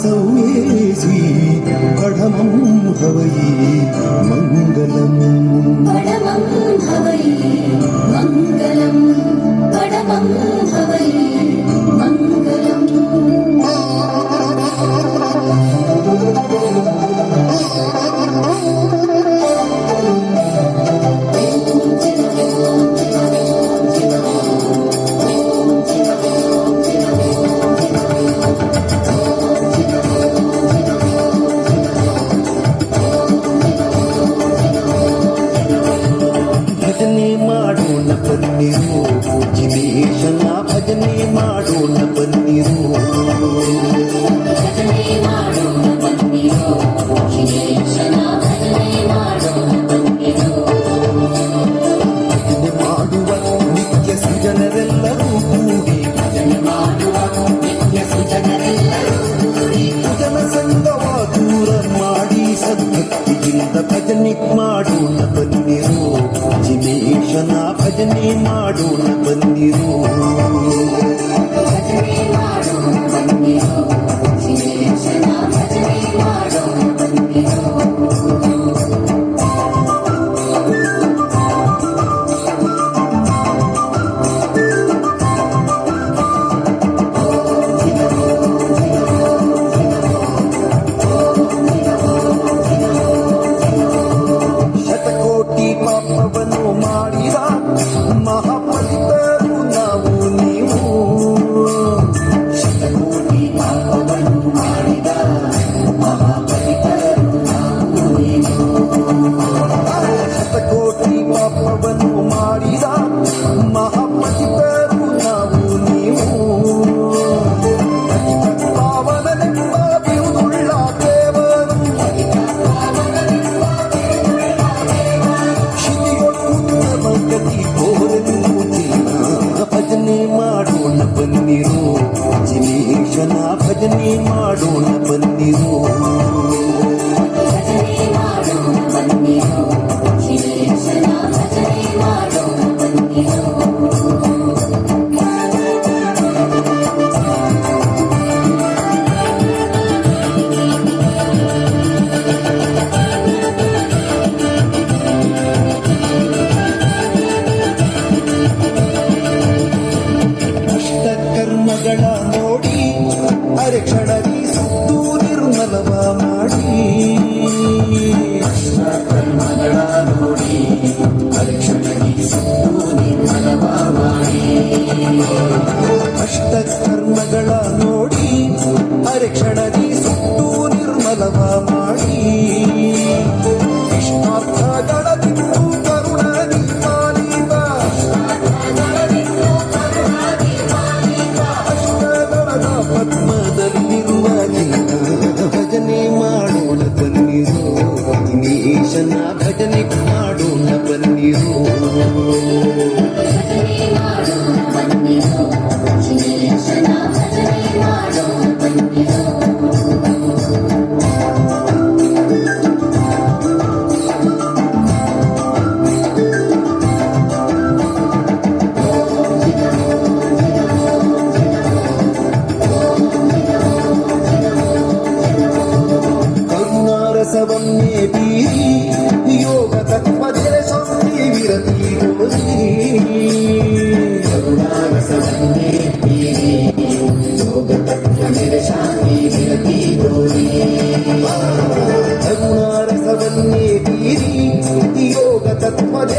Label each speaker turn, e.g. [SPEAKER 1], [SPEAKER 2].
[SPEAKER 1] सौम्येसी कढमं हवै मङ्गलम्
[SPEAKER 2] कढमं हवै मङ्गलम् कढमं हवै मङ्गलम्
[SPEAKER 1] बन्निरू जिनेशನ ಭಜನೆ ಮಾಡೋಣ ಬನ್ನಿರು
[SPEAKER 2] ಭಜನೆ ಮಾಡೋಣ ಬನ್ನಿರು ಜಿನೇಶನ ಭಜನೆ ಮಾಡೋಣ ಬನ್ನಿರು
[SPEAKER 1] ಭಜನೆ ಮಾಡುವ ನಿತ್ಯ ಸುಜನರೆಲ್ಲರೂ ಕೂಡಿ
[SPEAKER 2] ಭಜನೆ ಮಾಡುವ ನಿತ್ಯ ಸುಜನರೆಲ್ಲರೂ ಕೂಡಿ
[SPEAKER 1] ಭಜನ ಸಂಗವ ದೂರ ಮಾಡಿ ಸದ್ಭಕ್ತಿಯಿಂದ ಭಜನೆ ಮಾಡೋಣ ಬನ್ನಿರು ಜಿನೇಶನ ಭಜನೆ ಮಾಡೋಣ ಬನ್ನಿರು
[SPEAKER 2] ಭಜನೆ ಮಾಡೋಣ ಬನ್ನಿರು ಜಿನೇಶನ ಭಜನೆ ಮಾಡೋಣ ಬನ್ನಿರು
[SPEAKER 1] ಶತಕೋಟಿ ಪಾಪವನ್ನು ಮಾಡಿದ ಮಹಾಪವಿತ್ರರು ನಾವು ನೀವು
[SPEAKER 2] ಶತಕೋಟಿ ಪಾಪವನ್ನು ಮಾಡಿದ ಮಹಾಪವಿತ್ರರು ನಾವು ನೀವು
[SPEAKER 1] ಶತಕೋಟಿ ಪಾಪವನ್ನು ಮಾಡಿದ ಮಹಾಪವಿತ್ರರು ನಾವು ನೀವು ಪಾವನನೆಂಬ ಬಿರುದುಳ್ಳ ದೇವರು ಗತಿ ಕೋರೆನ್ನುವುದಿಲ್ಲ ಭಜನೆ ಮಾಡೋಣ ಬನ್ನಿರು ಜಿನೇಶನ ಭಜನೆ ಮಾಡೋಣ ಬನ್ನಿರು
[SPEAKER 2] ಭಜನೆ ಮಾಡೋಣ ಬನ್ನಿರು ಜಿನೇಶನ ಭಜನೆ ಮಾಡೋಣ ಬನ್ನಿರು
[SPEAKER 1] ಕರ್ಮಗಳ ನೋಡಿ ಅರೆಕ್ಷಣದಿ ಸುತ್ತು ನಿರ್ಮಲವ ಮಾಡಿ
[SPEAKER 2] ಕರ್ಮಗಳ ನೋಡಿ ಅರಿಕ್ಷಣದಿ ಸುತ್ತು ನಿರ್ಮಲವ ಮಾಡಿ
[SPEAKER 1] ಅಷ್ಟ ಕರ್ಮಗಳ ನೋಡಿ ಅರೆಕ್ಷಣದಿ ಸುತ್ತು ನಿರ್ಮಲವ ಮಾಡಿ ಇಷ್ಟಾರ್ಥಗಳ ಬಿಟ್ಟು ಕರುಣದಿ ಪಾಲಿತ ಪದ್ಮದಲ್ಲಿರುವ ಭಜನೆ ಮಾಡೋಣ ಬನ್ನಿರು ದಿನೇಶನ ಭಜನೆ ಮಾಡೋಣ ಬನ್ನಿರು
[SPEAKER 2] ಭಜನೆ ಮಾಡೋಣ ಬನ್ನಿರು ಜಿನೇಶನ ಭಜನೆ ಮಾಡೋಣ ಬನ್ನಿರು
[SPEAKER 1] ಕರುಣಾರಸವನ್ನೇ ಬೀರಿ ಯೋಗ ತತ್ವದ ಶಾಂತಿ ವಿರತಿ
[SPEAKER 2] ಕರುಣಾರಸವನ್ನೇ ಬೀರಿ ಯೋಗ ತತ್ವದ ಶಾಂತಿ ವಿರತಿ ತೋರಿ
[SPEAKER 1] ಕರುಣಾರಸವನ್ನೇ ಬೀರಿ ಯೋಗ ತತ್ವದ